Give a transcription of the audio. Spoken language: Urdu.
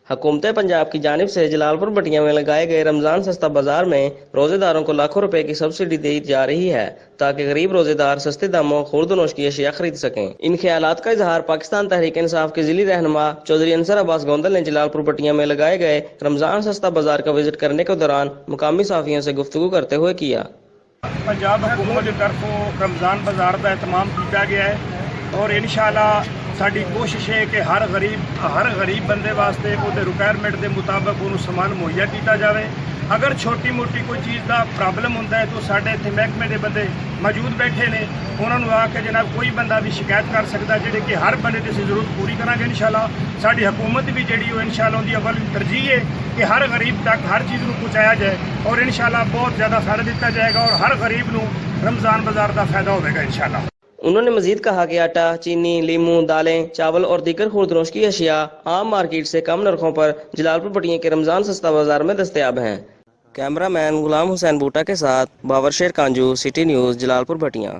حکومت پنجاب کی جانب سے جلال پور بٹیا میں لگائے گئے رمضان سستا بازار میں روزے داروں کو لاکھوں روپے کی سبسڈی دی جا رہی ہے تاکہ غریب روزے دار سستے داموں خورد و نوش کی اشیاء خرید سکیں۔ ان خیالات کا اظہار پاکستان تحریک انصاف کے ضلعی رہنما چودھری انصر عباس گوندل نے جلال پور بٹیا میں لگائے گئے رمضان سستا بازار کا وزٹ کرنے کے دوران مقامی صحافیوں سے گفتگو کرتے ہوئے کیا۔ پنجاب حکومت کی طرف رمضان بازار کا اہتمام کیا گیا ہے اور انشاءاللہ ساری کوشش ہے کہ ہر غریب بندے واسطے وہ ریکوائرمنٹ کے مطابق انہوں سامان مہیا کیا جائے۔ اگر چھوٹی موٹی کوئی چیز کا پرابلم ہوتا ہے تو سارے اتنے محکمے کے بندے موجود بیٹھے نے، انہوں نے آ کے جناب کوئی بندہ بھی شکایت کر سکتا ہے جہے کہ ہر بندے کی ضرورت پوری کریں گے انشاءاللہ۔ ساری حکومت بھی جیڑی وہ انشاءاللہ ان کی اول ترجیح ہے کہ ہر غریب تک ہر چیز کو پہنچایا جائے اور انشاءاللہ بہت زیادہ فائدہ دیتا جائے گا اور ہر غریب نو رمضان بازار کا فائدہ ہوگا انشاءاللہ۔ انہوں نے مزید کہا کہ آٹا، چینی، لیموں، دالیں، چاول اور دیگر خوردنوش کی اشیاء عام مارکیٹ سے کم نرخوں پر جلال پور بٹیا کے رمضان سستا بازار میں دستیاب ہیں۔ کیمرہ مین غلام حسین بوٹا کے ساتھ باور شیر کانجو، سٹی نیوز، جلال پور بٹیا۔